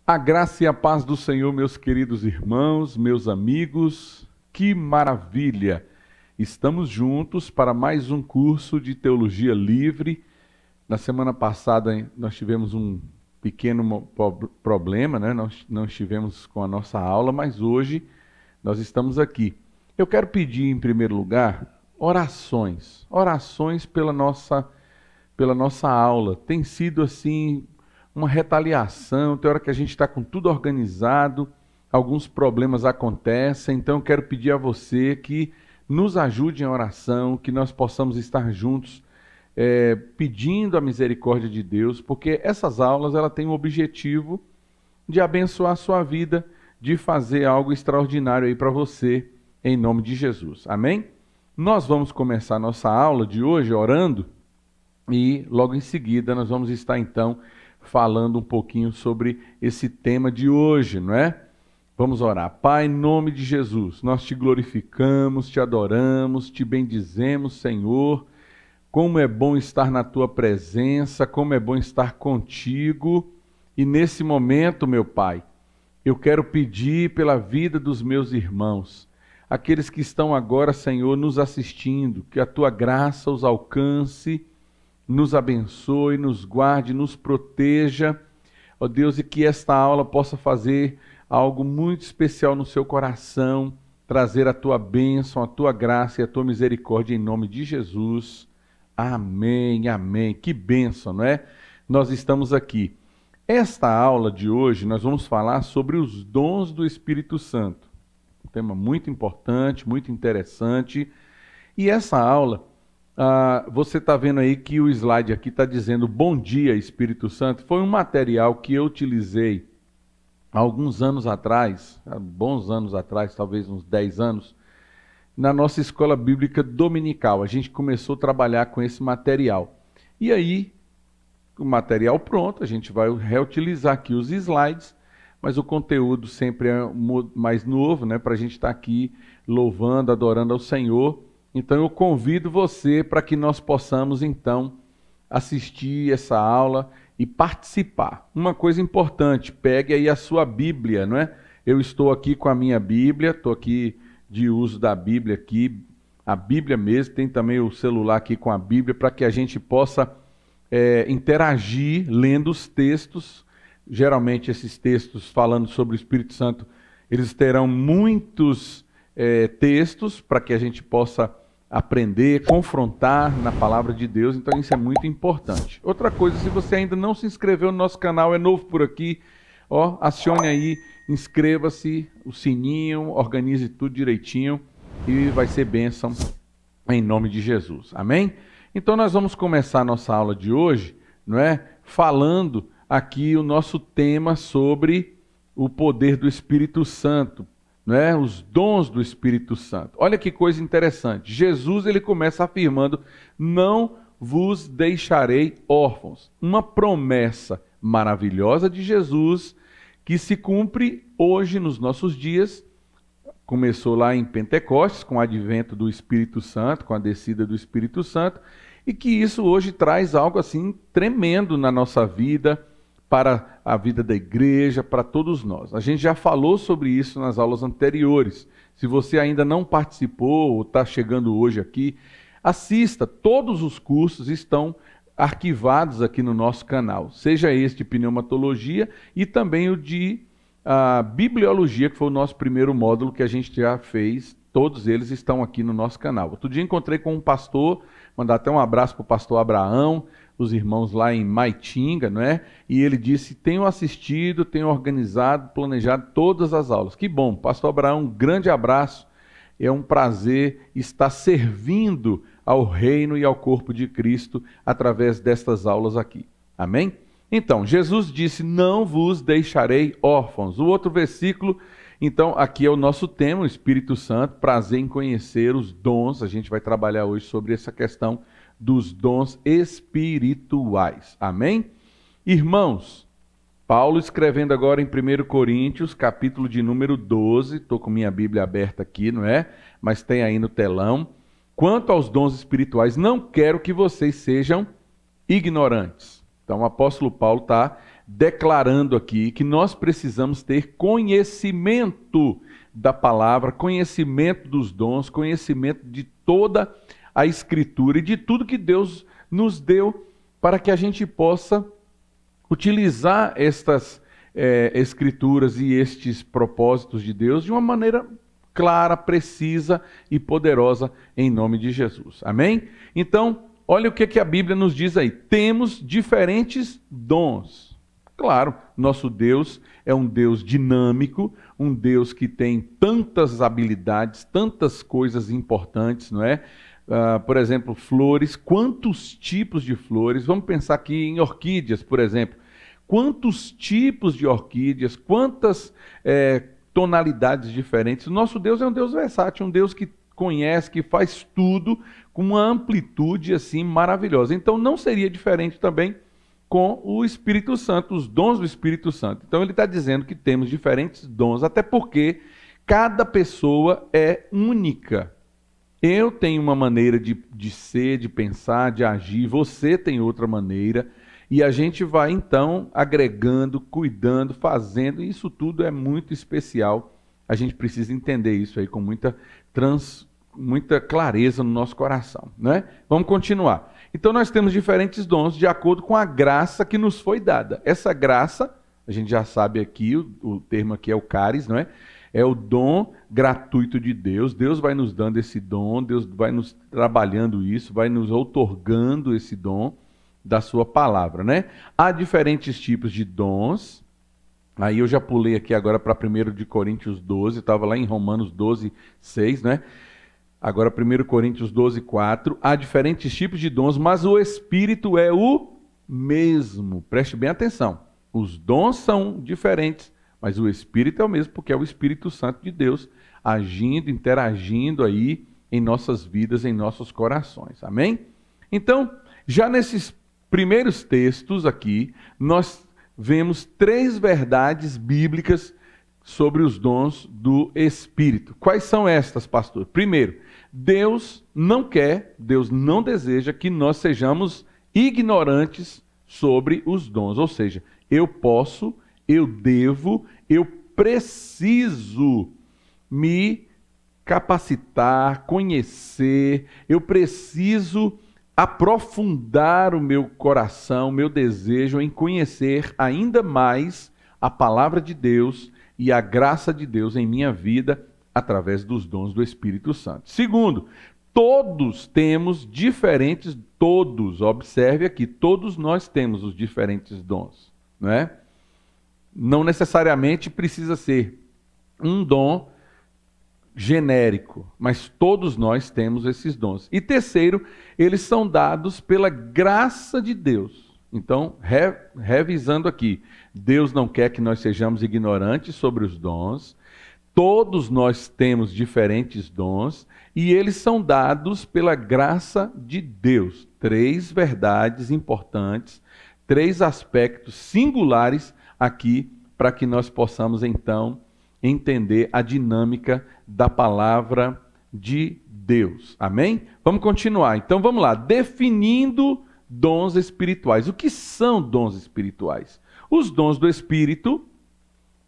A graça e a paz do Senhor, meus queridos irmãos, meus amigos, que maravilha! Estamos juntos para mais um curso de Teologia Livre. Na semana passada nós tivemos um pequeno problema, né? Nós não estivemos com a nossa aula, mas hoje nós estamos aqui. Eu quero pedir, em primeiro lugar, orações pela nossa aula. Tem sido assim uma retaliação, tem hora que a gente está com tudo organizado, alguns problemas acontecem, então eu quero pedir a você que nos ajude em oração, que nós possamos estar juntos pedindo a misericórdia de Deus, porque essas aulas ela têm o objetivo de abençoar a sua vida, de fazer algo extraordinário aí para você, em nome de Jesus. Amém? Nós vamos começar a nossa aula de hoje orando e logo em seguida nós vamos estar então falando um pouquinho sobre esse tema de hoje, não é? Vamos orar. Pai, em nome de Jesus, nós te glorificamos, te adoramos, te bendizemos, Senhor. Como é bom estar na tua presença, como é bom estar contigo. E nesse momento, meu Pai, eu quero pedir pela vida dos meus irmãos, aqueles que estão agora, Senhor, nos assistindo, que a tua graça os alcance, nos abençoe, nos guarde, nos proteja, ó Deus, e que esta aula possa fazer algo muito especial no seu coração, trazer a tua bênção, a tua graça e a tua misericórdia em nome de Jesus. Amém, amém. Que bênção, não é? Nós estamos aqui. Esta aula de hoje nós vamos falar sobre os dons do Espírito Santo. Um tema muito importante, muito interessante. E essa aula, você está vendo aí que o slide aqui está dizendo Bom Dia Espírito Santo. Foi um material que eu utilizei há alguns anos atrás, há bons anos atrás, talvez uns 10 anos, na nossa escola bíblica dominical. A gente começou a trabalhar com esse material. E aí, o material pronto, a gente vai reutilizar aqui os slides, mas o conteúdo sempre é mais novo, né, para a gente estar aqui louvando, adorando ao Senhor. Então eu convido você para que nós possamos então assistir essa aula e participar. Uma coisa importante, pegue aí a sua Bíblia, não é? Eu estou aqui com a minha Bíblia, estou aqui de uso da Bíblia aqui, a Bíblia mesmo, tem também o celular aqui com a Bíblia, para que a gente possa interagir lendo os textos. Geralmente esses textos falando sobre o Espírito Santo, eles terão muitos textos para que a gente possa aprender, confrontar na palavra de Deus, então isso é muito importante. Outra coisa, se você ainda não se inscreveu no nosso canal, é novo por aqui, ó, acione aí, inscreva-se, o sininho, organize tudo direitinho e vai ser bênção em nome de Jesus, amém? Então nós vamos começar a nossa aula de hoje, não é? Falando aqui o nosso tema sobre o poder do Espírito Santo, não é? Os dons do Espírito Santo. Olha que coisa interessante. Jesus ele começa afirmando: não vos deixarei órfãos. Uma promessa maravilhosa de Jesus que se cumpre hoje nos nossos dias. Começou lá em Pentecostes com o advento do Espírito Santo, com a descida do Espírito Santo, e que isso hoje traz algo assim tremendo na nossa vida, para a vida da igreja, para todos nós. A gente já falou sobre isso nas aulas anteriores. Se você ainda não participou ou está chegando hoje aqui, assista. Todos os cursos estão arquivados aqui no nosso canal. Seja este de pneumatologia e também o de bibliologia, que foi o nosso primeiro módulo que a gente já fez. Todos eles estão aqui no nosso canal. Outro dia encontrei com um pastor, mandar até um abraço para o pastor Abraão, os irmãos lá em Maitinga, não é? E ele disse: tenho assistido, tenho organizado, planejado todas as aulas. Que bom, pastor Abraão, um grande abraço. É um prazer estar servindo ao reino e ao corpo de Cristo através destas aulas aqui. Amém? Então, Jesus disse: não vos deixarei órfãos. O outro versículo, então, aqui é o nosso tema, o Espírito Santo, prazer em conhecer os dons. A gente vai trabalhar hoje sobre essa questão dos dons espirituais. Amém? Irmãos, Paulo escrevendo agora em 1 Coríntios, capítulo de número 12, estou com minha Bíblia aberta aqui, não é? Mas tem aí no telão. Quanto aos dons espirituais, não quero que vocês sejam ignorantes. Então o apóstolo Paulo está declarando aqui que nós precisamos ter conhecimento da palavra, conhecimento dos dons, conhecimento de toda a Escritura e de tudo que Deus nos deu para que a gente possa utilizar estas Escrituras e estes propósitos de Deus de uma maneira clara, precisa e poderosa em nome de Jesus. Amém? Então, olha o que a Bíblia nos diz aí. Temos diferentes dons. Claro, nosso Deus é um Deus dinâmico, um Deus que tem tantas habilidades, tantas coisas importantes, não é? Por exemplo, flores, quantos tipos de flores? Vamos pensar aqui em orquídeas, por exemplo. Quantos tipos de orquídeas, quantas tonalidades diferentes. O nosso Deus é um Deus versátil, um Deus que conhece, que faz tudo com uma amplitude assim maravilhosa. Então não seria diferente também com o Espírito Santo, os dons do Espírito Santo. Então ele está dizendo que temos diferentes dons, até porque cada pessoa é única. Eu tenho uma maneira de ser, de pensar, de agir, você tem outra maneira. E a gente vai, então, agregando, cuidando, fazendo, e isso tudo é muito especial. A gente precisa entender isso aí com muita clareza no nosso coração, né? Vamos continuar. Então, nós temos diferentes dons de acordo com a graça que nos foi dada. Essa graça, a gente já sabe aqui, o termo aqui é o caris, não é? É o dom gratuito de Deus. Deus vai nos dando esse dom, Deus vai nos trabalhando isso, vai nos outorgando esse dom da sua palavra, né? Há diferentes tipos de dons. Aí eu já pulei aqui agora para 1 de Coríntios 12, estava lá em Romanos 12, 6, né? Agora 1 Coríntios 12, 4. Há diferentes tipos de dons, mas o Espírito é o mesmo. Preste bem atenção. Os dons são diferentes, mas o Espírito é o mesmo, porque é o Espírito Santo de Deus agindo, interagindo aí em nossas vidas, em nossos corações. Amém? Então, já nesses primeiros textos aqui, nós vemos 3 verdades bíblicas sobre os dons do Espírito. Quais são estas, pastor? Primeiro, Deus não quer, Deus não deseja que nós sejamos ignorantes sobre os dons. Ou seja, eu posso, eu devo, eu preciso me capacitar, conhecer, eu preciso aprofundar o meu coração, o meu desejo em conhecer ainda mais a palavra de Deus e a graça de Deus em minha vida através dos dons do Espírito Santo. Segundo, todos temos diferentes, observe aqui, todos nós temos os diferentes dons, não é? Não necessariamente precisa ser um dom genérico, mas todos nós temos esses dons. E terceiro, eles são dados pela graça de Deus. Então, revisando aqui, Deus não quer que nós sejamos ignorantes sobre os dons, todos nós temos diferentes dons e eles são dados pela graça de Deus. 3 verdades importantes, 3 aspectos singulares aqui para que nós possamos então entender a dinâmica da palavra de Deus. Amém? Vamos continuar. Então vamos lá. Definindo dons espirituais. O que são dons espirituais? Os dons do Espírito,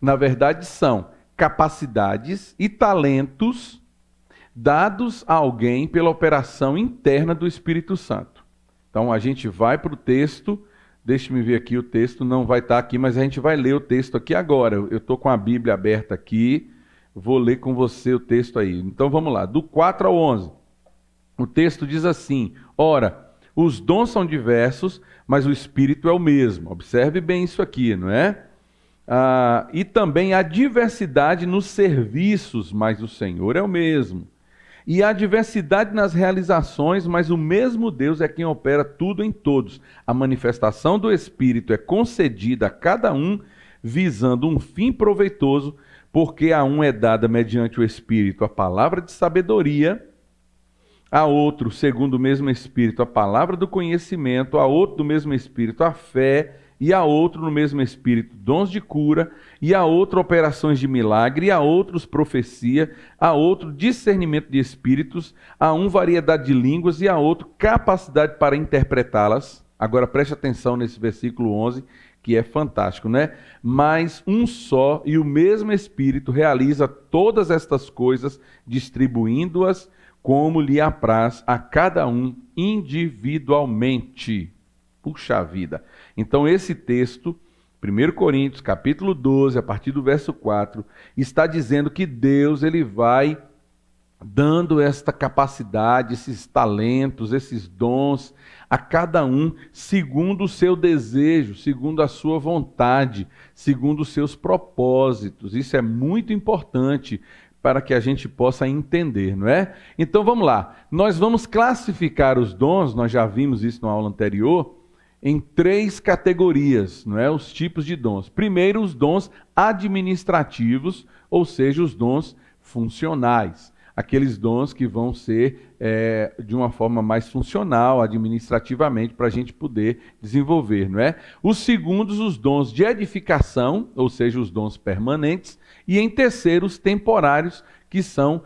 na verdade, são capacidades e talentos dados a alguém pela operação interna do Espírito Santo. Então a gente vai para o texto. Deixe-me ver aqui, o texto não vai estar aqui, mas a gente vai ler o texto aqui agora. Eu estou com a Bíblia aberta aqui, vou ler com você o texto aí. Então vamos lá, do 4 ao 11. O texto diz assim: ora, os dons são diversos, mas o Espírito é o mesmo. Observe bem isso aqui, não é? E também há diversidade nos serviços, mas o Senhor é o mesmo. E há diversidade nas realizações, mas o mesmo Deus é quem opera tudo em todos. A manifestação do Espírito é concedida a cada um, visando um fim proveitoso, porque a um é dada mediante o Espírito a palavra de sabedoria, a outro, segundo o mesmo Espírito, a palavra do conhecimento, a outro, do mesmo Espírito, a fé, e a outro, no mesmo Espírito, dons de cura, e a outro, operações de milagre, e a outros, profecia, a outro, discernimento de espíritos, a um, variedade de línguas, e a outro, capacidade para interpretá-las. Agora preste atenção nesse versículo 11, que é fantástico, né? Mas um só e o mesmo Espírito realiza todas estas coisas, distribuindo-as como lhe apraz a cada um individualmente. Puxa vida! Então esse texto, 1 Coríntios, capítulo 12, a partir do verso 4, está dizendo que Deus ele vai dando esta capacidade, esses talentos, esses dons a cada um segundo o seu desejo, segundo a sua vontade, segundo os seus propósitos. Isso é muito importante para que a gente possa entender, não é? Então vamos lá. Nós vamos classificar os dons, nós já vimos isso na aula anterior, em 3 categorias, não é? Os tipos de dons. Primeiro, os dons administrativos, ou seja, os dons funcionais. Aqueles dons que vão ser de uma forma mais funcional, administrativamente, para a gente poder desenvolver, não é? Os segundos, os dons de edificação, ou seja, os dons permanentes. E em terceiro, os temporários, que são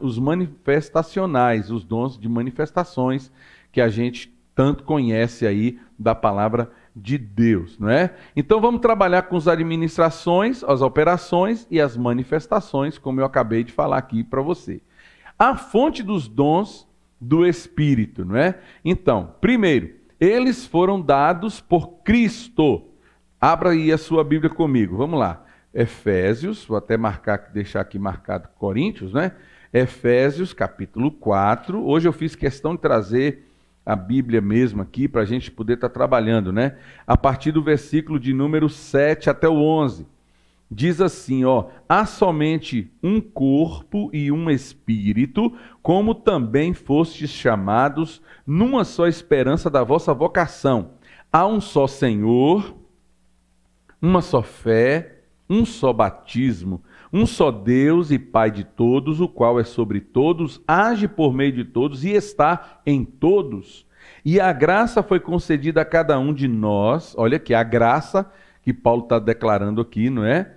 os manifestacionais, os dons de manifestações que a gente tanto conhece aí da palavra de Deus, não é? Então vamos trabalhar com as administrações, as operações e as manifestações, como eu acabei de falar aqui para você. A fonte dos dons do Espírito, não é? Então, primeiro, eles foram dados por Cristo. Abra aí a sua Bíblia comigo, vamos lá. Efésios, vou até deixar aqui marcado Coríntios, né? Efésios, capítulo 4. Hoje eu fiz questão de trazer a Bíblia mesmo aqui, para a gente poder estar trabalhando, né? A partir do versículo de número 7 até o 11. Diz assim, ó: há somente um corpo e um espírito, como também fostes chamados numa só esperança da vossa vocação. Há um só Senhor, uma só fé, um só batismo, um só Deus e Pai de todos, o qual é sobre todos, age por meio de todos e está em todos. E a graça foi concedida a cada um de nós, olha aqui, a graça que Paulo está declarando aqui, não é?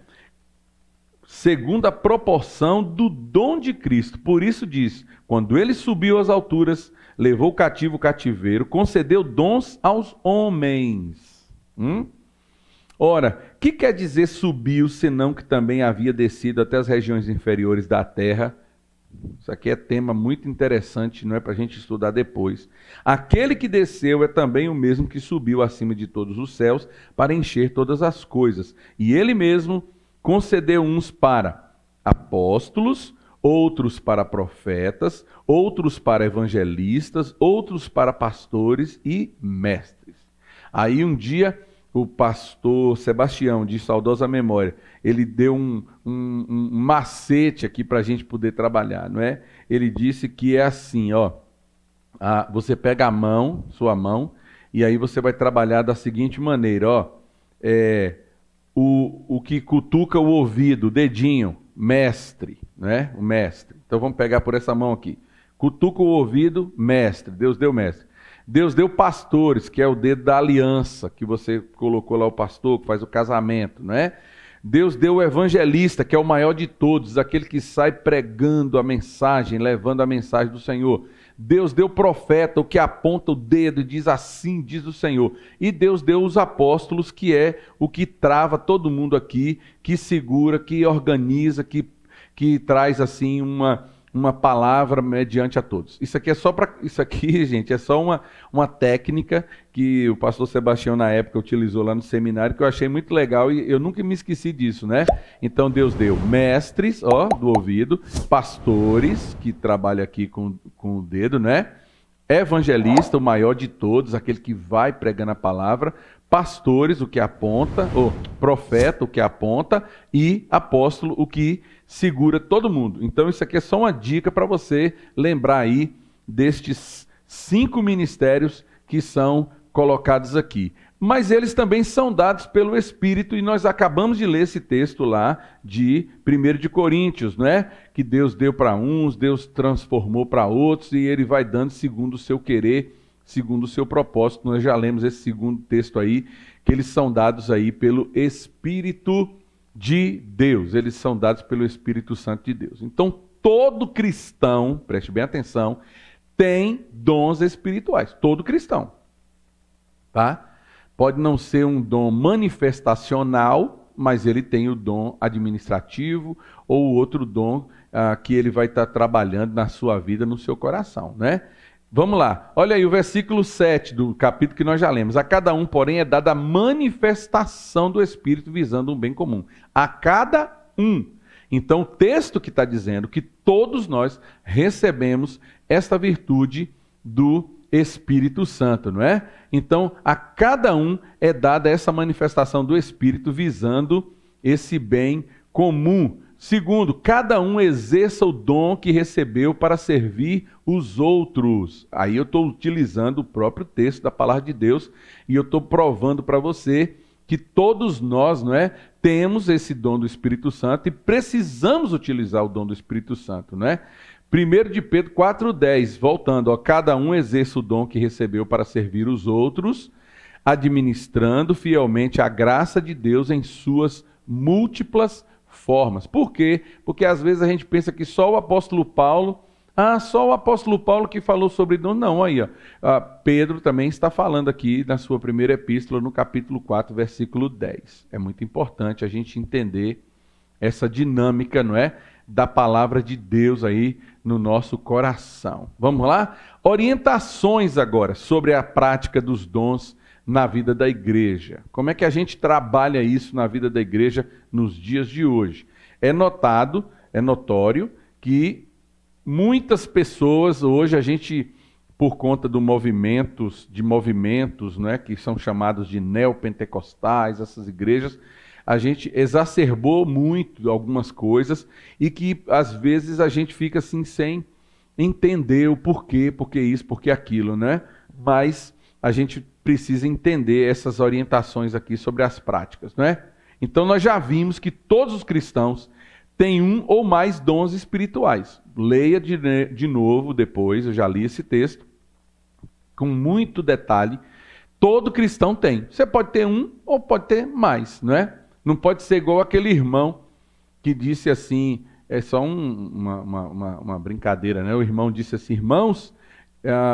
Segundo a proporção do dom de Cristo. Por isso diz, quando ele subiu às alturas, levou cativo o cativeiro, concedeu dons aos homens. Ora, o que quer dizer subiu, senão que também havia descido até as regiões inferiores da terra? Isso aqui é tema muito interessante, não é para a gente estudar depois. Aquele que desceu é também o mesmo que subiu acima de todos os céus para encher todas as coisas. E ele mesmo concedeu uns para apóstolos, outros para profetas, outros para evangelistas, outros para pastores e mestres. Aí um dia o pastor Sebastião, de saudosa memória, ele deu um macete aqui para a gente poder trabalhar, não é? Ele disse que é assim, ó, você pega a mão, sua mão, e aí você vai trabalhar da seguinte maneira, ó, o que cutuca o ouvido, o dedinho, mestre, né? O mestre. Então vamos pegar por essa mão aqui. Cutuca o ouvido, mestre, Deus deu mestre. Deus deu pastores, que é o dedo da aliança, que você colocou lá o pastor, que faz o casamento, não é? Deus deu o evangelista, que é o maior de todos, aquele que sai pregando a mensagem, levando a mensagem do Senhor. Deus deu profeta, o que aponta o dedo e diz assim, diz o Senhor. E Deus deu os apóstolos, que é o que trava todo mundo aqui, que segura, que organiza, que traz assim uma palavra mediante a todos. Isso aqui é só para. Isso aqui, gente, é só uma técnica que o pastor Sebastião, na época, utilizou lá no seminário, que eu achei muito legal e eu nunca me esqueci disso, né? Então Deus deu mestres, ó, do ouvido, pastores, que trabalha aqui com o dedo, né? Evangelista, o maior de todos, aquele que vai pregando a palavra, pastores, o que aponta, ou profeta, o que aponta, e apóstolo, o que segura todo mundo. Então isso aqui é só uma dica para você lembrar aí destes 5 ministérios que são colocados aqui. Mas eles também são dados pelo Espírito, e nós acabamos de ler esse texto lá de 1 de Coríntios, não é? Que Deus deu para uns, Deus transformou para outros, e ele vai dando segundo o seu querer, segundo o seu propósito. Nós já lemos esse segundo texto aí, que eles são dados aí pelo Espírito de Deus. Eles são dados pelo Espírito Santo de Deus. Então, todo cristão, preste bem atenção, tem dons espirituais. Todo cristão. Tá? Pode não ser um dom manifestacional, mas ele tem o dom administrativo ou outro dom que ele vai estar trabalhando na sua vida, no seu coração, né? Vamos lá, olha aí o versículo 7 do capítulo que nós já lemos. A cada um, porém, é dada a manifestação do Espírito visando um bem comum. A cada um. Então, o texto que está dizendo que todos nós recebemos esta virtude do Espírito Santo, não é? Então, a cada um é dada essa manifestação do Espírito visando esse bem comum. Segundo, cada um exerça o dom que recebeu para servir os outros. Aí eu estou utilizando o próprio texto da palavra de Deus e eu estou provando para você que todos nós, não é, temos esse dom do Espírito Santo e precisamos utilizar o dom do Espírito Santo, não é? 1 de Pedro 4,10, voltando, ó, cada um exerça o dom que recebeu para servir os outros, administrando fielmente a graça de Deus em suas múltiplas formas. Por quê? Porque às vezes a gente pensa que só o apóstolo Paulo, só o apóstolo Paulo que falou sobre dom. Não, aí, ó, Pedro também está falando aqui na sua primeira epístola, no capítulo 4, versículo 10. É muito importante a gente entender essa dinâmica, não é? Da palavra de Deus aí no nosso coração. Vamos lá? Orientações agora sobre a prática dos dons na vida da igreja. Como é que a gente trabalha isso na vida da igreja nos dias de hoje? É notório que muitas pessoas hoje, a gente, por conta de movimentos, não é, que são chamados de neopentecostais, essas igrejas, a gente exacerbou muito algumas coisas e que às vezes a gente fica assim sem entender o porquê, porque isso, porque aquilo, né? Mas a gente precisa entender essas orientações aqui sobre as práticas, não é? Então nós já vimos que todos os cristãos têm um ou mais dons espirituais. Leia de novo depois, eu já li esse texto, com muito detalhe. Todo cristão tem. Você pode ter um ou pode ter mais, não é? Não pode ser igual aquele irmão que disse assim, é só uma brincadeira, né? O irmão disse assim, irmãos,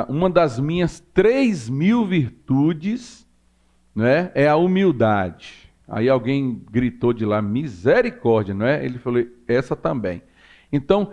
uma das minhas 3.000 virtudes, né, é a humildade. Aí alguém gritou de lá, misericórdia, não é? Ele falou, essa também. Então,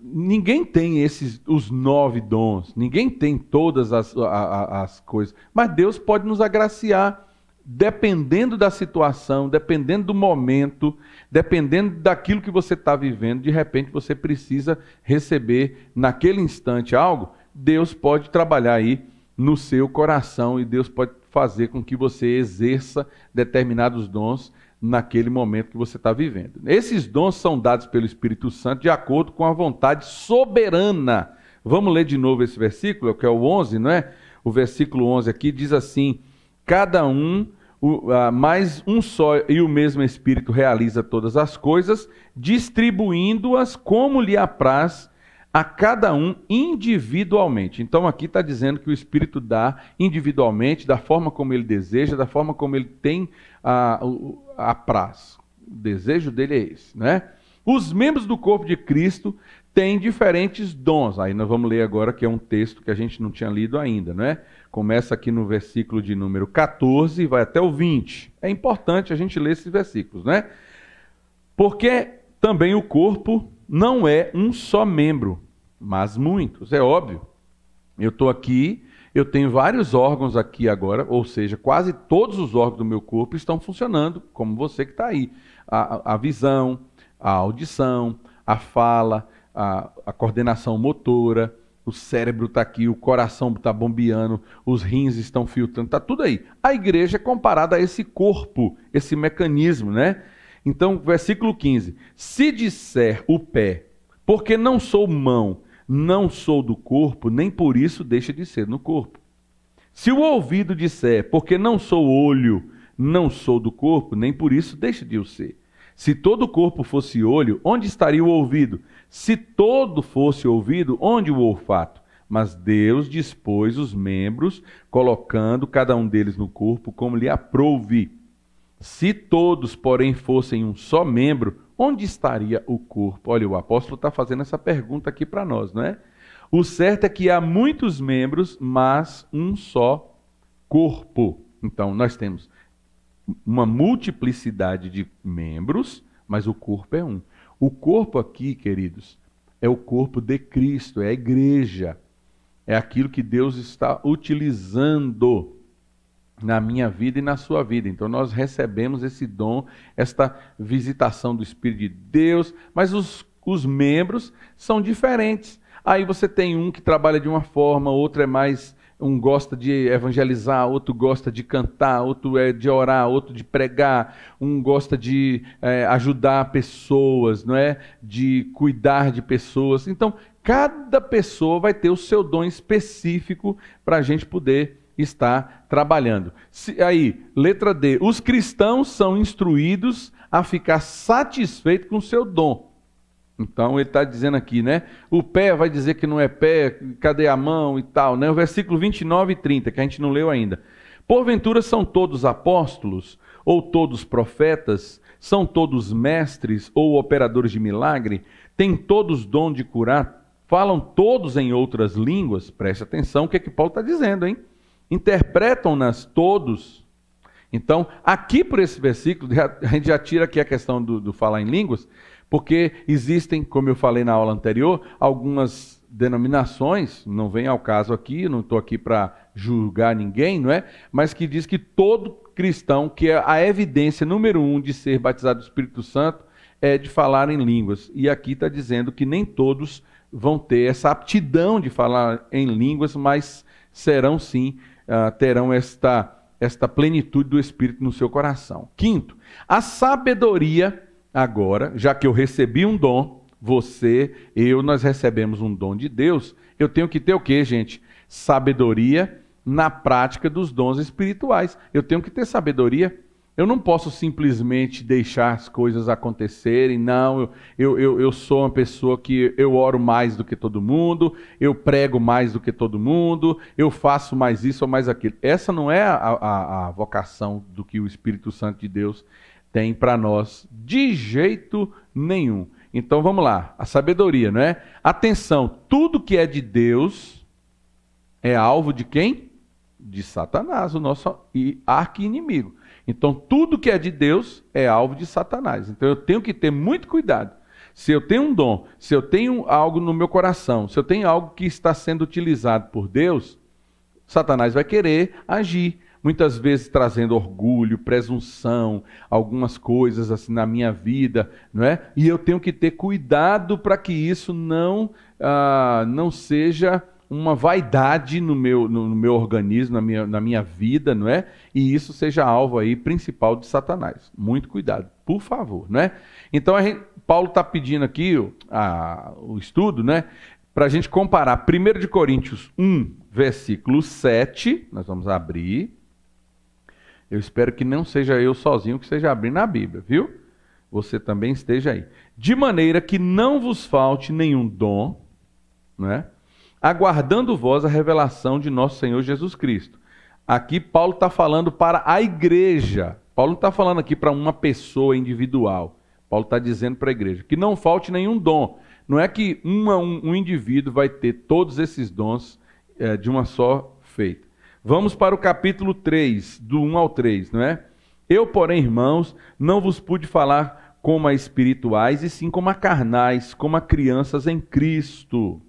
ninguém tem os 9 dons, ninguém tem todas as coisas, mas Deus pode nos agraciar, dependendo da situação, dependendo do momento, dependendo daquilo que você está vivendo, de repente você precisa receber naquele instante algo, Deus pode trabalhar aí no seu coração e Deus pode fazer com que você exerça determinados dons naquele momento que você está vivendo. Esses dons são dados pelo Espírito Santo de acordo com a vontade soberana. Vamos ler de novo esse versículo, que é o 11, não é? O versículo 11 aqui diz assim, cada um, mas um só e o mesmo Espírito realiza todas as coisas, distribuindo-as como lhe apraz a cada um individualmente. Então aqui está dizendo que o Espírito dá individualmente, da forma como ele deseja, da forma como ele tem a praz. O desejo dele é esse, né? Os membros do corpo de Cristo têm diferentes dons. Aí nós vamos ler agora, que é um texto que a gente não tinha lido ainda, né? Começa aqui no versículo de número 14 e vai até o 20. É importante a gente ler esses versículos, né? Porque também o corpo não é um só membro, mas muitos, é óbvio. Eu estou aqui, eu tenho vários órgãos aqui agora, ou seja, quase todos os órgãos do meu corpo estão funcionando, como você que está aí. A visão, a audição, a fala, a coordenação motora, o cérebro está aqui, o coração está bombeando, os rins estão filtrando, está tudo aí. A igreja é comparada a esse corpo, esse mecanismo, né? Então, versículo 15. Se disser o pé, porque não sou mão, não sou do corpo, nem por isso deixa de ser no corpo. Se o ouvido disser, porque não sou olho, não sou do corpo, nem por isso deixa de o ser. Se todo o corpo fosse olho, onde estaria o ouvido? Se todo fosse ouvido, onde o olfato? Mas Deus dispôs os membros, colocando cada um deles no corpo como lhe aprouve. Se todos, porém, fossem um só membro, onde estaria o corpo? Olha, o apóstolo está fazendo essa pergunta aqui para nós, não é? O certo é que há muitos membros, mas um só corpo, Então, nós temos uma multiplicidade de membros, mas o corpo é um. O corpo aqui, queridos, é o corpo de Cristo, é a igreja. É aquilo que Deus está utilizando na minha vida e na sua vida. Então nós recebemos esse dom, esta visitação do Espírito de Deus, mas os membros são diferentes. Aí você tem um que trabalha de uma forma, outro é mais... Um gosta de evangelizar, outro gosta de cantar, outro é de orar, outro de pregar, um gosta de ajudar pessoas, não é? De cuidar de pessoas. Então, cada pessoa vai ter o seu dom específico para a gente poder estar trabalhando. Aí, letra D. Os cristãos são instruídos a ficar satisfeitos com o seu dom. Então ele está dizendo aqui, né? O pé vai dizer que não é pé, cadê a mão e tal, né? O versículo 29 e 30, que a gente não leu ainda. Porventura são todos apóstolos, ou todos profetas, são todos mestres ou operadores de milagre, têm todos dom de curar, falam todos em outras línguas, preste atenção o que é que Paulo está dizendo, hein? Interpretam-nas todos. Então, aqui por esse versículo, a gente já tira aqui a questão do falar em línguas, porque existem, como eu falei na aula anterior, algumas denominações, não vem ao caso aqui, não estou aqui para julgar ninguém, não é? Mas que diz que todo cristão, que é a evidência número 1 de ser batizado do Espírito Santo, é de falar em línguas. E aqui está dizendo que nem todos vão ter essa aptidão de falar em línguas, mas serão sim, terão esta plenitude do Espírito no seu coração. Quinto, a sabedoria... Agora, já que eu recebi um dom, você, nós recebemos um dom de Deus, eu tenho que ter o quê, gente? Sabedoria na prática dos dons espirituais. Eu tenho que ter sabedoria. Eu não posso simplesmente deixar as coisas acontecerem. Não, eu sou uma pessoa que eu oro mais do que todo mundo, eu prego mais do que todo mundo, eu faço mais isso ou mais aquilo. Essa não é a vocação do que o Espírito Santo de Deus tem para nós, de jeito nenhum. Então vamos lá, a sabedoria, não é? Atenção, tudo que é de Deus é alvo de quem? De Satanás, o nosso arqui-inimigo. Então tudo que é de Deus é alvo de Satanás. Então eu tenho que ter muito cuidado. Se eu tenho um dom, se eu tenho algo no meu coração, se eu tenho algo que está sendo utilizado por Deus, Satanás vai querer agir. Muitas vezes trazendo orgulho, presunção, algumas coisas assim na minha vida, não é? E eu tenho que ter cuidado para que isso não seja uma vaidade no meu organismo, na minha vida, não é? E isso seja alvo aí principal de Satanás. Muito cuidado, por favor, não é? Então Paulo está pedindo aqui o estudo, né? Para a gente comparar 1 de Coríntios 1, versículo 7, nós vamos abrir. Eu espero que não seja eu sozinho que esteja abrindo a Bíblia, viu? Você também esteja aí. De maneira que não vos falte nenhum dom, né? Aguardando vós a revelação de nosso Senhor Jesus Cristo. Aqui Paulo está falando para a igreja. Paulo não está falando aqui para uma pessoa individual. Paulo está dizendo para a igreja que não falte nenhum dom. Não é que um indivíduo vai ter todos esses dons de uma só feita. Vamos para o capítulo 3, do 1 ao 3, não é? Eu, porém, irmãos, não vos pude falar como a espirituais, e sim como a carnais, como a crianças em Cristo.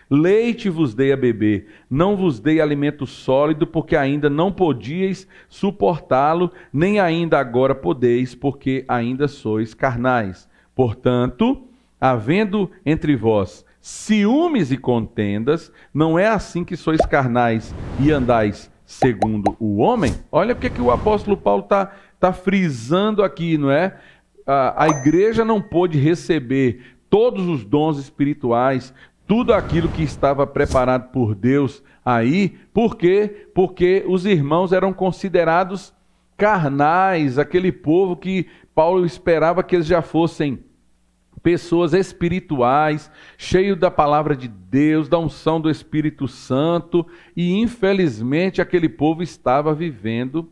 Leite vos dei a beber, não vos dei alimento sólido, porque ainda não podíeis suportá-lo, nem ainda agora podeis, porque ainda sois carnais. Portanto, havendo entre vós ciúmes e contendas, não é assim que sois carnais e andais segundo o homem? Olha o que o apóstolo Paulo está frisando aqui, não é? A igreja não pôde receber todos os dons espirituais, tudo aquilo que estava preparado por Deus aí, por quê? Porque os irmãos eram considerados carnais, aquele povo que Paulo esperava que eles já fossem pessoas espirituais, cheios da palavra de Deus, da unção do Espírito Santo, e infelizmente aquele povo estava vivendo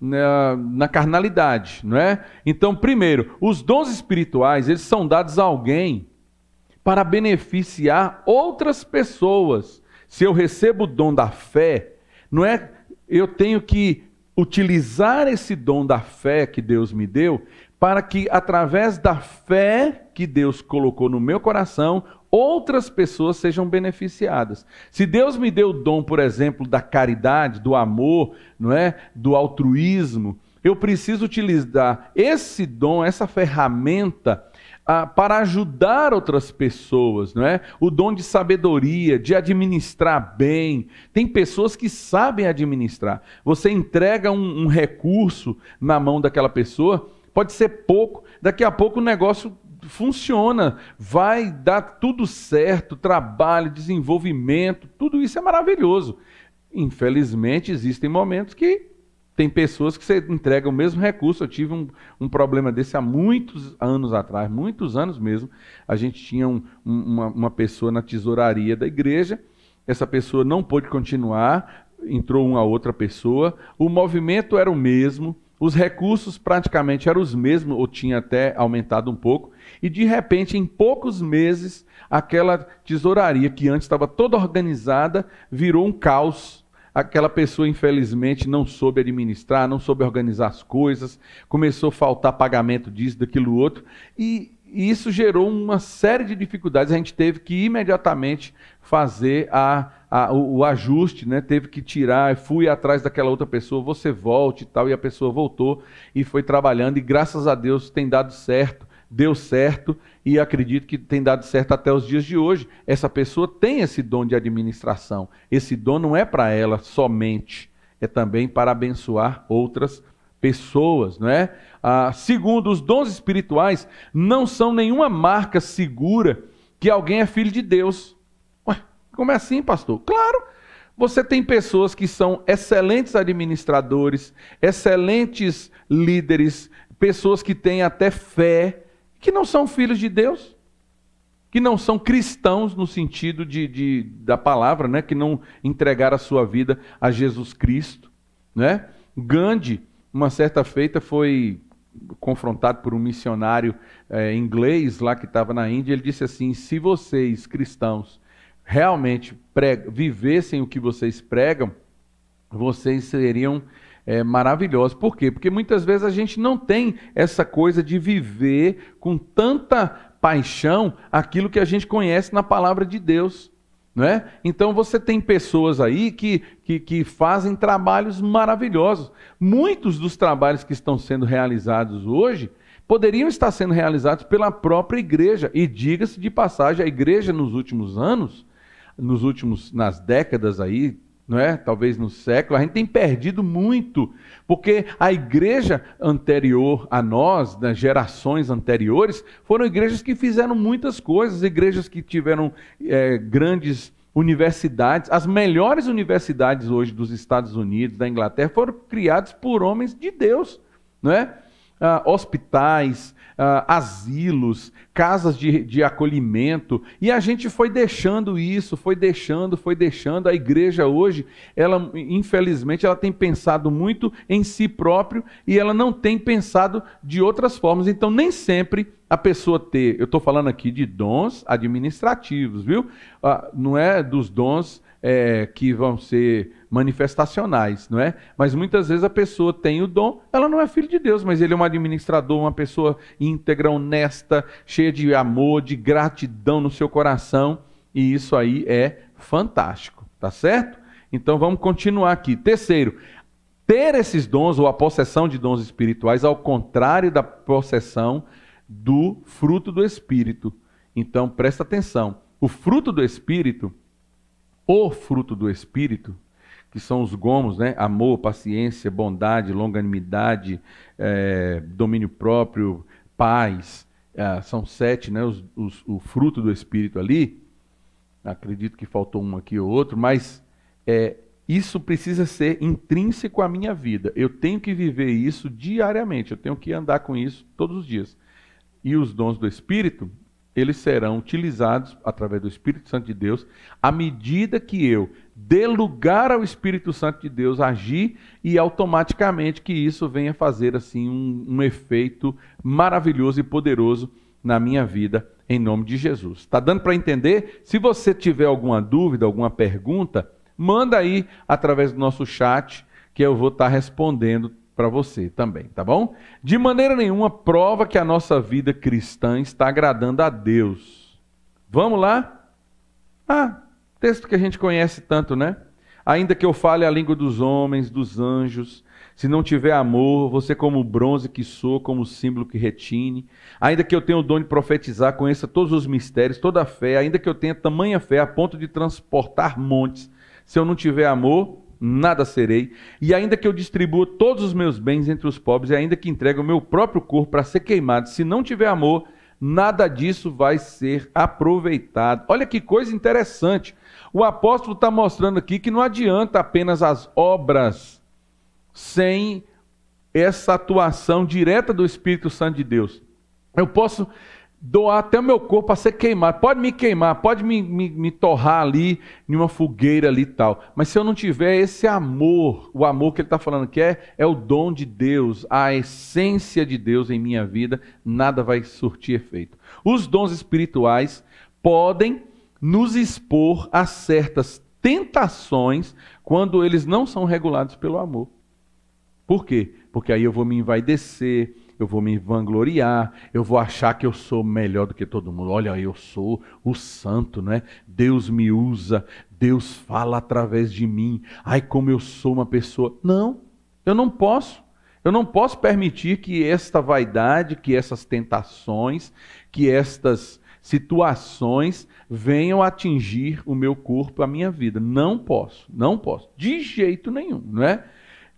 na carnalidade, não é? Então, primeiro, os dons espirituais, eles são dados a alguém para beneficiar outras pessoas. Se eu recebo o dom da fé, não é? Eu tenho que utilizar esse dom da fé que Deus me deu, para que através da fé que Deus colocou no meu coração, outras pessoas sejam beneficiadas. Se Deus me deu o dom, por exemplo, da caridade, do amor, não é? Do altruísmo, eu preciso utilizar esse dom, essa ferramenta, para ajudar outras pessoas, não é? O dom de sabedoria, de administrar bem. Tem pessoas que sabem administrar. Você entrega um recurso na mão daquela pessoa, pode ser pouco, daqui a pouco o negócio funciona, vai dar tudo certo, trabalho, desenvolvimento, tudo isso é maravilhoso. Infelizmente, existem momentos que tem pessoas que você entrega o mesmo recurso. Eu tive um problema desse há muitos anos atrás, muitos anos mesmo. A gente tinha uma pessoa na tesouraria da igreja, essa pessoa não pôde continuar, entrou uma outra pessoa, o movimento era o mesmo, os recursos praticamente eram os mesmos, ou tinha até aumentado um pouco, e de repente, em poucos meses, aquela tesouraria que antes estava toda organizada, virou um caos. Aquela pessoa, infelizmente, não soube administrar, não soube organizar as coisas, começou a faltar pagamento disso, daquilo outro, e isso gerou uma série de dificuldades. A gente teve que imediatamente fazer o ajuste, né? Teve que tirar, fui atrás daquela outra pessoa, você volte e tal, e a pessoa voltou e foi trabalhando, e graças a Deus tem dado certo. Deu certo, e acredito que tem dado certo até os dias de hoje. Essa pessoa tem esse dom de administração. Esse dom não é para ela somente, é também para abençoar outras pessoas, não é? Segundo, os dons espirituais não são nenhuma marca segura que alguém é filho de Deus. Ué, como é assim, pastor? Claro! Você tem pessoas que são excelentes administradores, excelentes líderes, pessoas que têm até fé, que não são filhos de Deus, que não são cristãos no sentido da palavra, né? Que não entregaram a sua vida a Jesus Cristo, né? Gandhi, uma certa feita, foi confrontado por um missionário inglês lá que estava na Índia. Ele disse assim: se vocês, cristãos, realmente vivessem o que vocês pregam, vocês seriam maravilhosos. Por quê? Porque muitas vezes a gente não tem essa coisa de viver com tanta paixão aquilo que a gente conhece na palavra de Deus, não é? Então você tem pessoas aí que fazem trabalhos maravilhosos. Muitos dos trabalhos que estão sendo realizados hoje poderiam estar sendo realizados pela própria igreja. E diga-se de passagem, a igreja nos últimos anos, nas décadas aí, não é? Talvez no século, a gente tem perdido muito, porque a igreja anterior a nós, das gerações anteriores, foram igrejas que fizeram muitas coisas, igrejas que tiveram grandes universidades. As melhores universidades hoje dos Estados Unidos, da Inglaterra, foram criadas por homens de Deus, não é? Hospitais, asilos, casas de acolhimento, e a gente foi deixando isso, foi deixando. A igreja hoje, ela, infelizmente, ela tem pensado muito em si próprio, e ela não tem pensado de outras formas. Então, nem sempre a pessoa eu estou falando aqui de dons administrativos, viu? Não é dos dons que vão ser manifestacionais, não é? Mas muitas vezes a pessoa tem o dom, ela não é filho de Deus, mas ele é um administrador, uma pessoa íntegra, honesta, cheia de amor, de gratidão no seu coração, e isso aí é fantástico, tá certo? Então vamos continuar aqui. Terceiro, ter esses dons, ou a possessão de dons espirituais, ao contrário da possessão do fruto do Espírito. Então presta atenção, o fruto do Espírito, que são os gomos, né? Amor, paciência, bondade, longanimidade, domínio próprio, paz, são 7, né? O fruto do Espírito ali. Acredito que faltou um aqui ou outro, mas isso precisa ser intrínseco à minha vida. Eu tenho que viver isso diariamente, eu tenho que andar com isso todos os dias. E os dons do Espírito, eles serão utilizados através do Espírito Santo de Deus, à medida que eu dê lugar ao Espírito Santo de Deus agir, e automaticamente que isso venha fazer assim um efeito maravilhoso e poderoso na minha vida, em nome de Jesus. Está dando para entender? Se você tiver alguma dúvida, alguma pergunta, manda aí através do nosso chat, que eu vou estar respondendo para você também, tá bom? De maneira nenhuma prova que a nossa vida cristã está agradando a Deus. Vamos lá? Texto que a gente conhece tanto, né? Ainda que eu fale a língua dos homens, dos anjos, se não tiver amor, você como o bronze que sou, como o símbolo que retine. Ainda que eu tenha o dom de profetizar, conheça todos os mistérios, toda a fé, ainda que eu tenha tamanha fé a ponto de transportar montes, se eu não tiver amor, nada serei. E ainda que eu distribua todos os meus bens entre os pobres, e ainda que entregue o meu próprio corpo para ser queimado, se não tiver amor, nada disso vai ser aproveitado. Olha que coisa interessante. O apóstolo está mostrando aqui que não adianta apenas as obras sem essa atuação direta do Espírito Santo de Deus. Eu posso doar até o meu corpo para ser queimado. Pode me queimar, pode me torrar ali, em uma fogueira ali e tal. Mas se eu não tiver esse amor, o amor que ele está falando que é o dom de Deus, a essência de Deus em minha vida, nada vai surtir efeito. Os dons espirituais podem nos expor a certas tentações quando eles não são regulados pelo amor. Por quê? Porque aí eu vou me envaidecer, eu vou me vangloriar, eu vou achar que eu sou melhor do que todo mundo. Olha, eu sou o santo, né? Deus me usa, Deus fala através de mim. Ai, como eu sou uma pessoa... Não, eu não posso. Eu não posso permitir que esta vaidade, que essas tentações, que estas situações venham atingir o meu corpo, a minha vida. Não posso, não posso. De jeito nenhum, não é?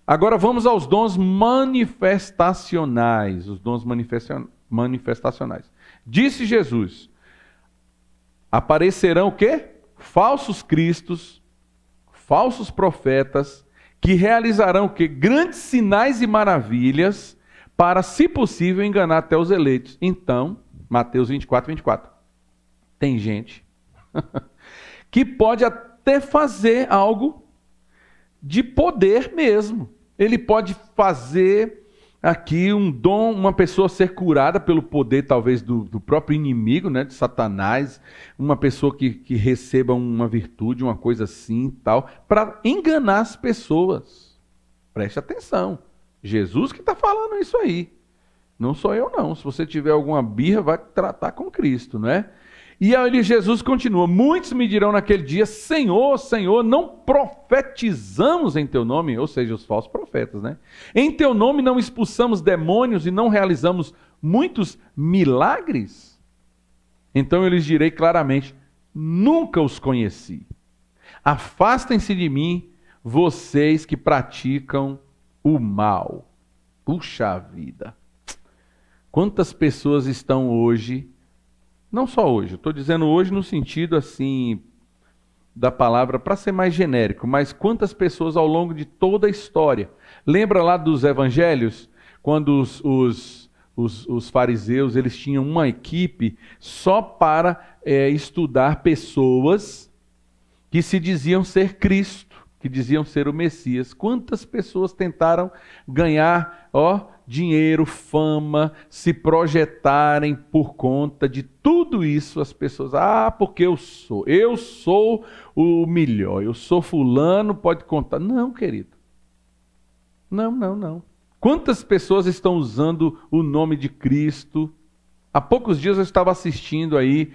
Agora vamos aos dons manifestacionais. Os dons manifestacionais. Disse Jesus, aparecerão o quê? Falsos cristos, falsos profetas, que realizarão o quê? Grandes sinais e maravilhas, para, se possível, enganar até os eleitos. Então, Mateus 24, 24. Tem gente que pode até fazer algo de poder mesmo. Ele pode fazer aqui um dom, uma pessoa ser curada pelo poder talvez do próprio inimigo, né, de Satanás, uma pessoa que receba uma virtude, uma coisa assim tal, para enganar as pessoas. Preste atenção. Jesus que está falando isso aí. Não sou eu não. Se você tiver alguma birra, vai tratar com Cristo, não é? E aí Jesus continua, muitos me dirão naquele dia, Senhor, Senhor, não profetizamos em teu nome, ou seja, os falsos profetas, né? Em teu nome não expulsamos demônios e não realizamos muitos milagres? Então eu lhes direi claramente, nunca os conheci. Afastem-se de mim, vocês que praticam o mal. Puxa vida! Quantas pessoas estão hoje... Não só hoje, estou dizendo hoje no sentido assim da palavra, para ser mais genérico, mas quantas pessoas ao longo de toda a história. Lembra lá dos evangelhos, quando os fariseus eles tinham uma equipe só para estudar pessoas que se diziam ser Cristo, que diziam ser o Messias. Quantas pessoas tentaram ganhar dinheiro, fama, se projetarem por conta de tudo isso, as pessoas, porque eu sou o melhor, eu sou fulano, pode contar. Não, querido. Não. Quantas pessoas estão usando o nome de Cristo? Há poucos dias eu estava assistindo aí,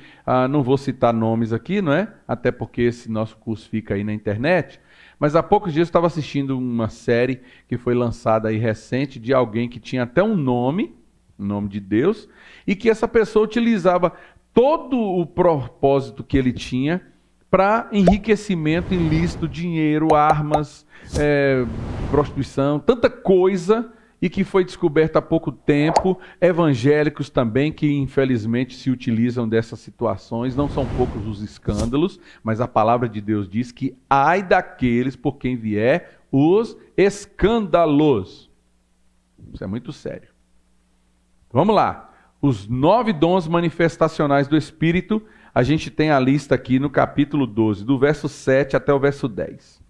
não vou citar nomes aqui, não é? Até porque esse nosso curso fica aí na internet. Mas há poucos dias eu estava assistindo uma série que foi lançada aí recente de alguém que tinha até um nome de Deus, e que essa pessoa utilizava todo o propósito que ele tinha para enriquecimento ilícito, dinheiro, armas, prostituição, tanta coisa, e que foi descoberta há pouco tempo, evangélicos também, que infelizmente se utilizam dessas situações. Não são poucos os escândalos, mas a palavra de Deus diz que ai daqueles por quem vier os escândalos. Isso é muito sério. Vamos lá. Os 9 dons manifestacionais do Espírito, a gente tem a lista aqui no capítulo 12, do verso 7 até o verso 10.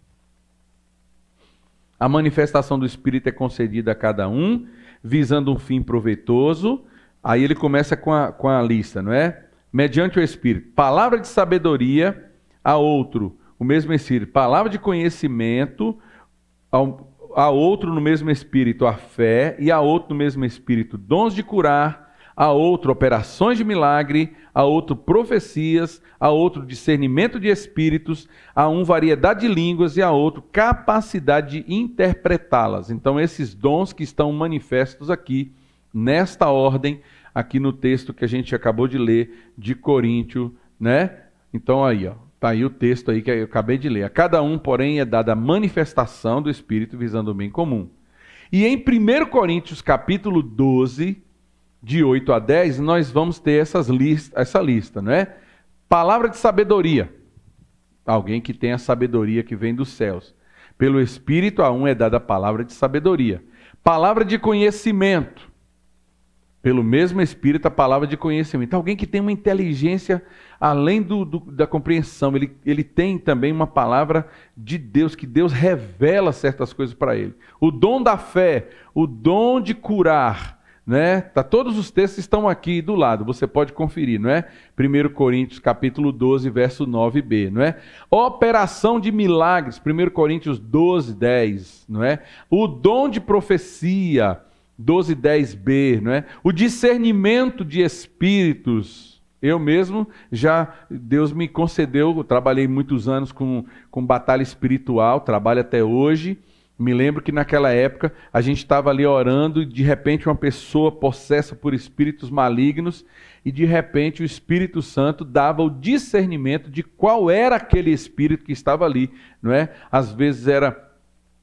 A manifestação do Espírito é concedida a cada um, visando um fim proveitoso. Aí ele começa com a lista, não é? Mediante o Espírito. Palavra de sabedoria a outro, o mesmo Espírito. Palavra de conhecimento a outro no mesmo Espírito a fé, e a outro no mesmo Espírito dons de curar, a outro operações de milagre, a outro profecias, a outro discernimento de espíritos, a um variedade de línguas e a outro capacidade de interpretá-las. Então esses dons que estão manifestos aqui, nesta ordem, aqui no texto que a gente acabou de ler, de Coríntios, né? Então aí, ó, tá aí o texto aí que eu acabei de ler. A cada um, porém, é dada a manifestação do Espírito visando o bem comum. E em 1 Coríntios capítulo 12, de 8 a 10, nós vamos ter essa lista, não é? Palavra de sabedoria. Alguém que tem a sabedoria que vem dos céus. Pelo Espírito a um é dada a palavra de sabedoria. Palavra de conhecimento. Pelo mesmo Espírito a palavra de conhecimento. Alguém que tem uma inteligência além da compreensão. Ele tem também uma palavra de Deus, que Deus revela certas coisas para ele. O dom da fé, o dom de curar, né? Todos os textos estão aqui do lado, você pode conferir, não é? 1 Coríntios capítulo 12, verso 9b, não é? Operação de milagres, 1 Coríntios 12, 10, não é? O dom de profecia, 12, 10b, não é? O discernimento de espíritos, eu mesmo Deus me concedeu, eu trabalhei muitos anos com batalha espiritual, trabalho até hoje. Me lembro que naquela época a gente estava ali orando e de repente uma pessoa possessa por espíritos malignos e de repente o Espírito Santo dava o discernimento de qual era aquele espírito que estava ali, não é? Às vezes era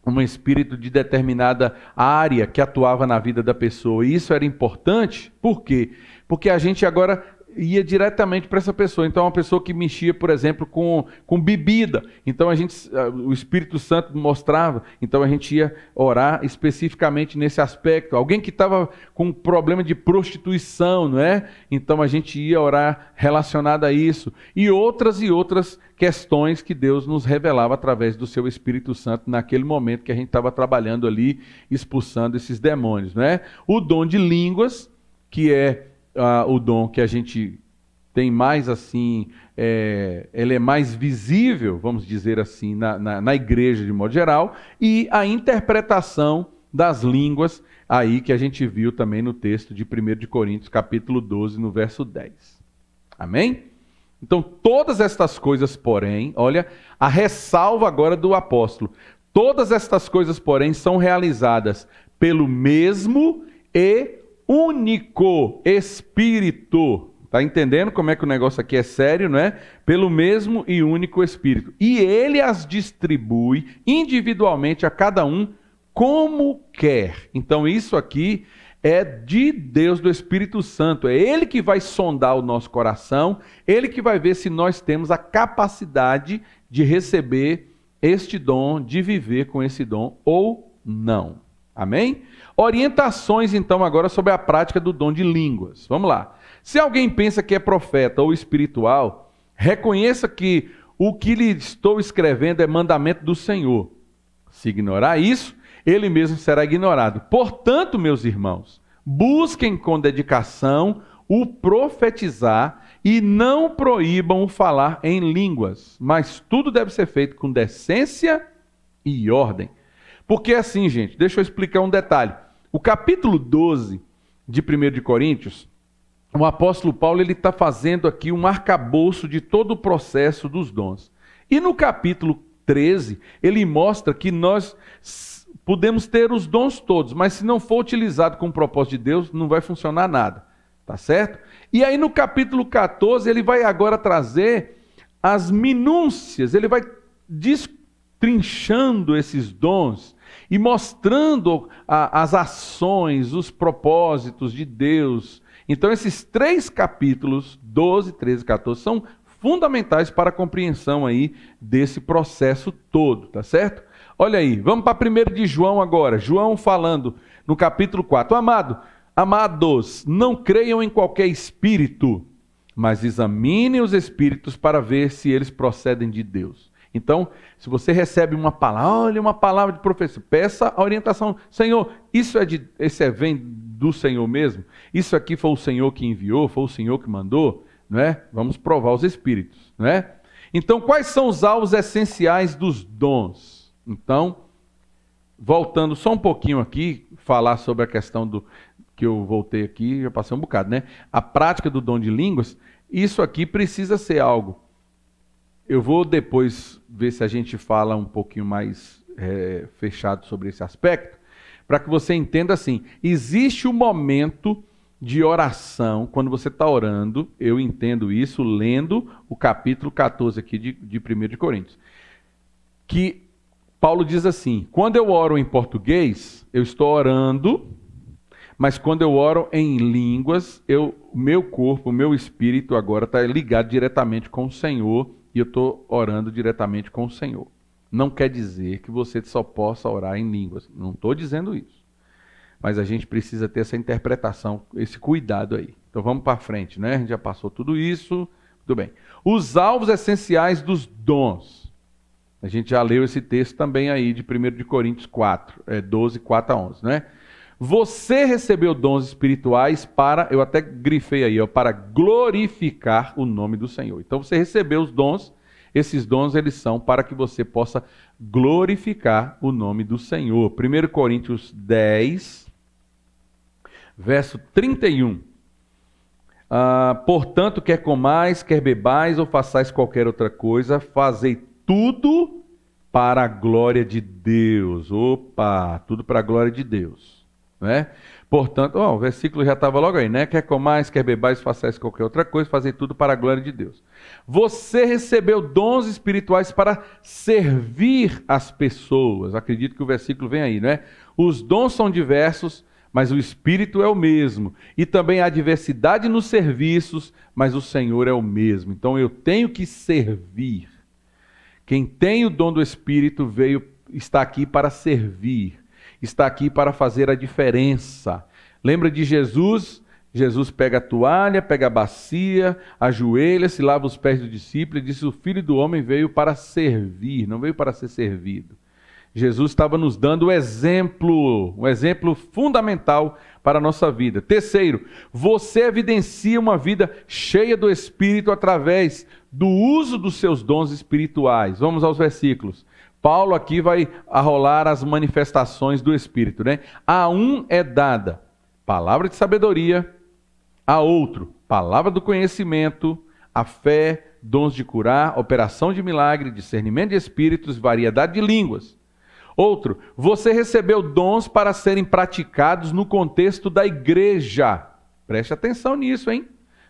um espírito de determinada área que atuava na vida da pessoa. E isso era importante, por quê? Porque a gente agora ia diretamente para essa pessoa. Então, uma pessoa que mexia, por exemplo, com bebida. Então, o Espírito Santo mostrava. Então, a gente ia orar especificamente nesse aspecto. Alguém que estava com problema de prostituição, não é? Então, a gente ia orar relacionado a isso. E outras questões que Deus nos revelava através do seu Espírito Santo naquele momento que a gente estava trabalhando ali, expulsando esses demônios, não é? O dom de línguas, que é o dom que a gente tem mais assim, ele é mais visível, vamos dizer assim, na igreja de modo geral, e a interpretação das línguas, aí que a gente viu também no texto de 1 de Coríntios, capítulo 12, no verso 10. Amém? Então, todas estas coisas, porém, olha, a ressalva agora do apóstolo, todas estas coisas, porém, são realizadas pelo mesmo e único Espírito. Está entendendo como é que o negócio aqui é sério, não é? Pelo mesmo e único Espírito. E ele as distribui individualmente a cada um como quer. Então isso aqui é de Deus, do Espírito Santo. É ele que vai sondar o nosso coração, ele que vai ver se nós temos a capacidade de receber este dom, de viver com esse dom ou não. Amém? Orientações, então, agora sobre a prática do dom de línguas. Vamos lá. Se alguém pensa que é profeta ou espiritual, reconheça que o que lhe estou escrevendo é mandamento do Senhor. Se ignorar isso, ele mesmo será ignorado. Portanto, meus irmãos, busquem com dedicação o profetizar e não proíbam o falar em línguas, mas tudo deve ser feito com decência e ordem. Porque assim, gente, deixa eu explicar um detalhe. O capítulo 12 de 1 de Coríntios, o apóstolo Paulo está fazendo aqui um arcabouço de todo o processo dos dons. E no capítulo 13, ele mostra que nós podemos ter os dons todos, mas se não for utilizado com o propósito de Deus, não vai funcionar nada. Tá certo? E aí no capítulo 14, ele vai agora trazer as minúcias, ele vai destrinchando esses dons e mostrando as ações, os propósitos de Deus. Então esses 3 capítulos, 12, 13 e 14, são fundamentais para a compreensão aí desse processo todo, tá certo? Olha aí, vamos para 1 de João agora. João falando no capítulo 4. Amados, não creiam em qualquer espírito, mas examinem os espíritos para ver se eles procedem de Deus. Então, se você recebe uma palavra, olha, uma palavra de profecia, peça a orientação. Senhor, isso vem do Senhor mesmo? Isso aqui foi o Senhor que enviou? Foi o Senhor que mandou? Não é? Vamos provar os espíritos, não é? Então, quais são os alvos essenciais dos dons? Então, voltando só um pouquinho aqui, falar sobre a questão do que eu voltei aqui, já passei um bocado, né? A prática do dom de línguas, isso aqui precisa ser algo. Eu vou depois ver se a gente fala um pouquinho mais fechado sobre esse aspecto, para que você entenda assim, existe um momento de oração, quando você está orando, eu entendo isso lendo o capítulo 14 aqui de 1 de Coríntios, que Paulo diz assim, quando eu oro em português, eu estou orando, mas quando eu oro em línguas, o meu corpo, o meu espírito agora está ligado diretamente com o Senhor e eu estou orando diretamente com o Senhor. Não quer dizer que você só possa orar em línguas, não estou dizendo isso. Mas a gente precisa ter essa interpretação, esse cuidado aí. Então vamos para frente, né? A gente já passou tudo isso, tudo bem. Os alvos essenciais dos dons. A gente já leu esse texto também aí de 1 de Coríntios 4, 12, 4 a 11, né? Você recebeu dons espirituais para, eu até grifei aí, para glorificar o nome do Senhor. Então você recebeu os dons, esses dons eles são para que você possa glorificar o nome do Senhor. 1 Coríntios 10, verso 31. Portanto, quer comais, quer bebais ou façais qualquer outra coisa, fazei tudo para a glória de Deus. Opa, tudo para a glória de Deus. Né? Portanto, o versículo já estava logo aí, né? Quer comais, quer bebais, façais qualquer outra coisa, fazei tudo para a glória de Deus. Você recebeu dons espirituais para servir as pessoas. Acredito que o versículo vem aí, né? Os dons são diversos, mas o Espírito é o mesmo. E também há diversidade nos serviços, mas o Senhor é o mesmo. Então eu tenho que servir. Quem tem o dom do Espírito está aqui para servir. Está aqui para fazer a diferença. Lembra de Jesus? Jesus pega a toalha, pega a bacia, ajoelha, se lava os pés do discípulo e disse: o Filho do Homem veio para servir, não veio para ser servido. Jesus estava nos dando um exemplo fundamental para a nossa vida. Terceiro, você evidencia uma vida cheia do Espírito através do uso dos seus dons espirituais. Vamos aos versículos. Paulo aqui vai arrolar as manifestações do Espírito, né? A um é dada palavra de sabedoria, a outro palavra do conhecimento, a fé, dons de curar, operação de milagre, discernimento de espíritos, variedade de línguas. Outro, você recebeu dons para serem praticados no contexto da igreja. Preste atenção nisso, hein?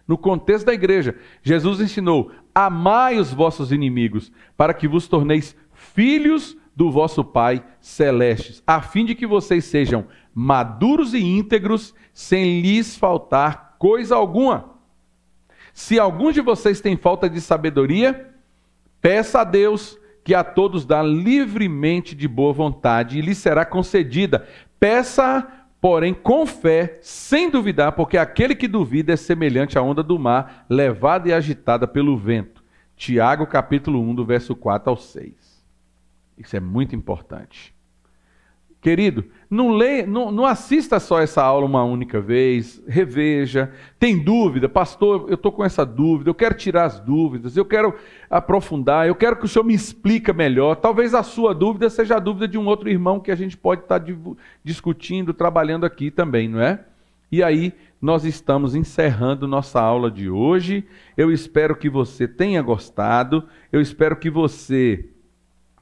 No contexto da igreja. Jesus ensinou: amai os vossos inimigos, para que vos torneis filhos do vosso Pai celestes, a fim de que vocês sejam maduros e íntegros, sem lhes faltar coisa alguma. Se algum de vocês tem falta de sabedoria, peça a Deus, que a todos dá livremente de boa vontade, e lhe será concedida. Peça, porém, com fé, sem duvidar, porque aquele que duvida é semelhante à onda do mar, levada e agitada pelo vento. Tiago, capítulo 1, do verso 4 ao 6. Isso é muito importante. Querido, não assista só essa aula uma única vez, reveja. Tem dúvida? Pastor, eu estou com essa dúvida, eu quero tirar as dúvidas, eu quero aprofundar, eu quero que o senhor me explique melhor. Talvez a sua dúvida seja a dúvida de um outro irmão que a gente pode estar discutindo, trabalhando aqui também, não é? E aí, nós estamos encerrando nossa aula de hoje. Eu espero que você tenha gostado, eu espero que você,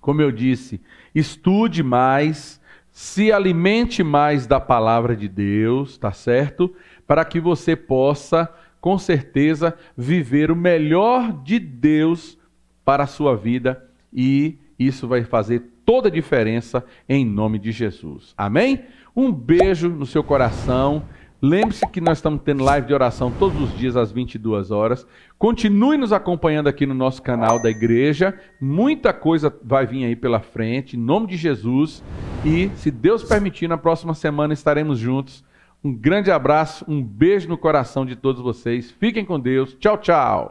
como eu disse, estude mais, se alimente mais da palavra de Deus, tá certo? Para que você possa, com certeza, viver o melhor de Deus para a sua vida, e isso vai fazer toda a diferença em nome de Jesus. Amém? Um beijo no seu coração. Lembre-se que nós estamos tendo live de oração todos os dias às 22 horas. Continue nos acompanhando aqui no nosso canal da igreja. Muita coisa vai vir aí pela frente, em nome de Jesus. E, se Deus permitir, na próxima semana estaremos juntos. Um grande abraço, um beijo no coração de todos vocês. Fiquem com Deus. Tchau, tchau.